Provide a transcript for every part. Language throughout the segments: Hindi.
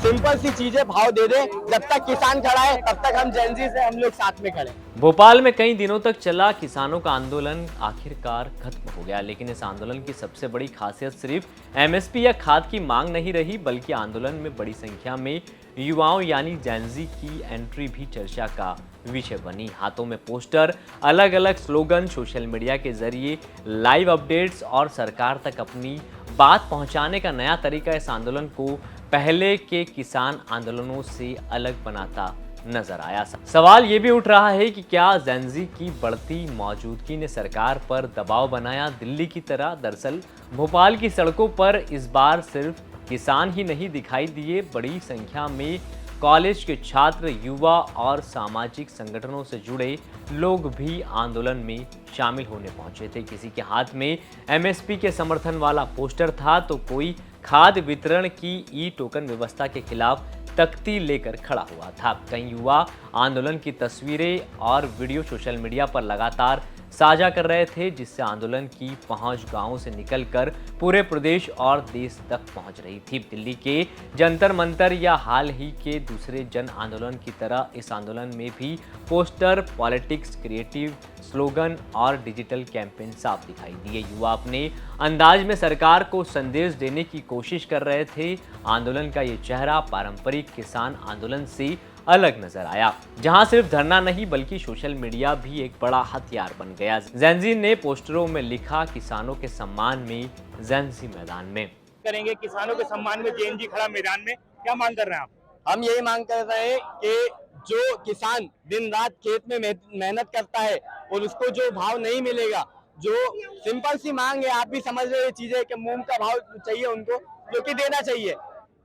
सिंपल सी चीजें भाव दे दे, जब तक किसान खड़ा है तब तक हम जेनजी से हम लोग साथ में खड़े। भोपाल में कई दिनों तक चला किसानों का आंदोलन आखिरकार खत्म हो गया, लेकिन इस आंदोलन की सबसे बड़ी खासियत सिर्फ एमएसपी या खाद की मांग नहीं रही, बल्कि आंदोलन में बड़ी संख्या में युवाओं यानी जेनजी की एंट्री भी चर्चा का विषय बनी। हाथों में पोस्टर, अलग अलग स्लोगन, सोशल मीडिया के जरिए लाइव अपडेट्स और सरकार तक अपनी बात पहुंचाने का नया तरीका इस आंदोलन को पहले के किसान आंदोलनों से अलग बनाता नजर आया। सवाल ये भी उठ रहा है कि क्या जेनजी की बढ़ती मौजूदगी ने सरकार पर दबाव बनाया दिल्ली की तरह। दरअसल भोपाल की सड़कों पर इस बार सिर्फ किसान ही नहीं दिखाई दिए, बड़ी संख्या में कॉलेज के छात्र, युवा और सामाजिक संगठनों से जुड़े लोग भी आंदोलन में शामिल होने पहुंचे थे। किसी के हाथ में एमएसपी के समर्थन वाला पोस्टर था, तो कोई खाद वितरण की ई टोकन व्यवस्था के खिलाफ तख्ती लेकर खड़ा हुआ था। कई युवा आंदोलन की तस्वीरें और वीडियो सोशल मीडिया पर लगातार साझा कर रहे थे, जिससे आंदोलन की पहुंच गांवों से निकलकर पूरे प्रदेश और देश तक पहुंच रही थी। दिल्ली के जंतर मंतर या हाल ही के दूसरे जन आंदोलन की तरह इस आंदोलन में भी पोस्टर, पॉलिटिक्स, क्रिएटिव स्लोगन और डिजिटल कैंपेन साफ दिखाई दिए। युवा अपने अंदाज में सरकार को संदेश देने की कोशिश कर रहे थे। आंदोलन का ये चेहरा पारंपरिक किसान आंदोलन से अलग नजर आया, जहां सिर्फ धरना नहीं बल्कि सोशल मीडिया भी एक बड़ा हथियार बन गया। जेनजी ने पोस्टरों में लिखा, किसानों के सम्मान में जेनजी मैदान में करेंगे, किसानों के सम्मान में जेएनजी खड़ा मैदान में। क्या मांग कर रहे हैं आप? हम यही मांग कर रहे हैं कि जो किसान दिन रात खेत में मेहनत करता है और उसको जो भाव नहीं मिलेगा, जो सिंपल सी मांग है, आप भी समझ रहे हैं चीजें कि मूंग का भाव चाहिए उनको, जो कि देना चाहिए,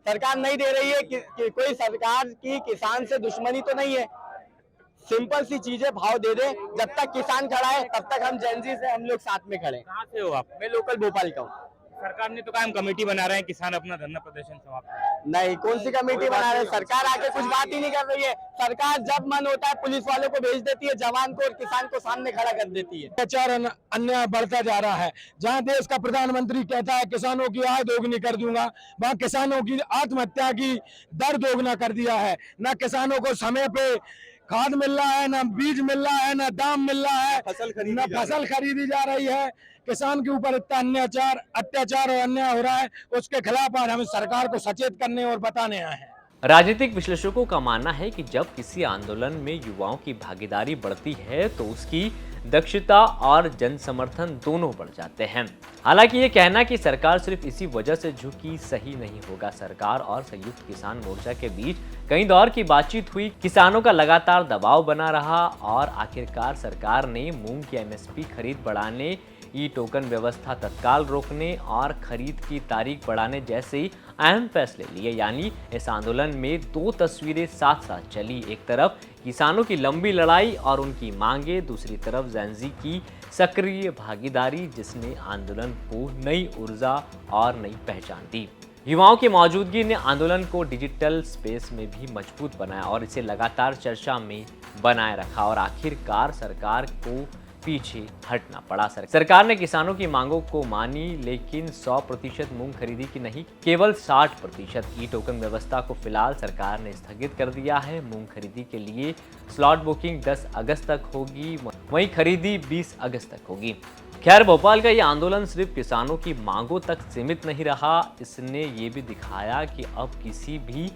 सरकार नहीं दे रही है। कि कोई सरकार की किसान से दुश्मनी तो नहीं है, सिंपल सी चीजें भाव दे दे, जब तक किसान खड़ा है तब तक हम जेनजी से हम लोग साथ में खड़े। कहाँ से हो आप? मैं लोकल भोपाल का हूँ। सरकार ने तो कहा हम कमेटी बना रहे हैं, किसान अपना धरना प्रदर्शन समाप्त। नहीं, कौन सी कमेटी बना रहे हैं? सरकार आके कुछ बात ही नहीं कर रही है। सरकार जब मन होता है पुलिस वालों को भेज देती है, जवान को और किसान को सामने खड़ा कर देती है। अत्याचार अन्याय बढ़ता जा रहा है। जहां देश का प्रधानमंत्री कहता है किसानों की आय दोगुनी कर दूंगा, वहां किसानों की आत्महत्या की दर दोगुना कर दिया है। न किसानों को समय पे खाद मिल रहा है, न बीज मिल रहा है, न दाम मिल रहा है, न फसल खरीदी जा रही है। किसान के ऊपर इतना अत्याचार और अन्याय हो रहा है, उसके खिलाफ आज हम सरकार को सचेत करने और बताने आए हैं। राजनीतिक विश्लेषकों का मानना है कि जब किसी आंदोलन में युवाओं की भागीदारी बढ़ती है तो उसकी दक्षता और जन समर्थन दोनों बढ़ जाते हैं। हालांकि ये कहना कि सरकार सिर्फ इसी वजह से झुकी सही नहीं होगा। सरकार और संयुक्त किसान मोर्चा के बीच कई दौर की बातचीत हुई, किसानों का लगातार दबाव बना रहा और आखिरकार सरकार ने मूंग की एमएसपी खरीद बढ़ाने, ई टोकन व्यवस्था तत्काल रोकने और खरीद की तारीख बढ़ाने जैसे अहम फैसले लिए। यानी इस आंदोलन में दो तस्वीरें साथ साथ चली, एक तरफ किसानों की लंबी लड़ाई और उनकी मांगे, दूसरी तरफ जेनजी की सक्रिय भागीदारी जिसने आंदोलन को नई ऊर्जा और नई पहचान दी। युवाओं की मौजूदगी ने आंदोलन को डिजिटल स्पेस में भी मजबूत बनाया और इसे लगातार चर्चा में बनाए रखा और आखिरकार सरकार को पीछे हटना पड़ा। सरकार ने किसानों की मांगों को मानी, लेकिन 100% मूंग खरीदी की नहीं, केवल 60%। ई टोकन व्यवस्था को फिलहाल सरकार ने स्थगित कर दिया है। मूंग खरीदी के लिए स्लॉट बुकिंग 10 अगस्त तक होगी, वहीं खरीदी 20 अगस्त तक होगी। खैर, भोपाल का ये आंदोलन सिर्फ किसानों की मांगों तक सीमित नहीं रहा, इसने ये भी दिखाया कि अब किसी भी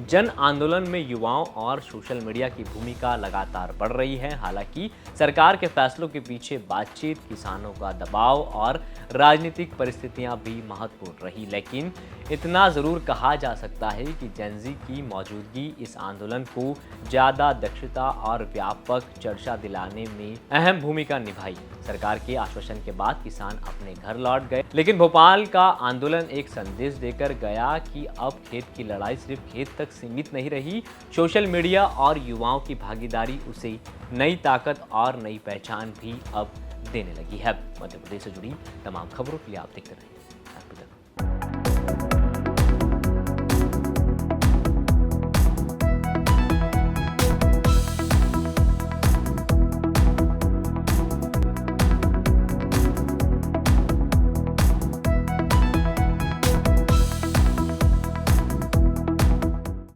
जन आंदोलन में युवाओं और सोशल मीडिया की भूमिका लगातार बढ़ रही है। हालांकि सरकार के फैसलों के पीछे बातचीत, किसानों का दबाव और राजनीतिक परिस्थितियां भी महत्वपूर्ण रही, लेकिन इतना जरूर कहा जा सकता है कि जेनजी की मौजूदगी इस आंदोलन को ज्यादा दक्षता और व्यापक चर्चा दिलाने में अहम भूमिका निभाई। सरकार के आश्वासन के बाद किसान अपने घर लौट गए, लेकिन भोपाल का आंदोलन एक संदेश देकर गया कि अब खेत की लड़ाई सिर्फ खेत तक सीमित नहीं रही। सोशल मीडिया और युवाओं की भागीदारी उसे नई ताकत और नई पहचान भी अब देने लगी है। मध्य प्रदेश से जुड़ी तमाम खबरों के लिए आप देखते रहें।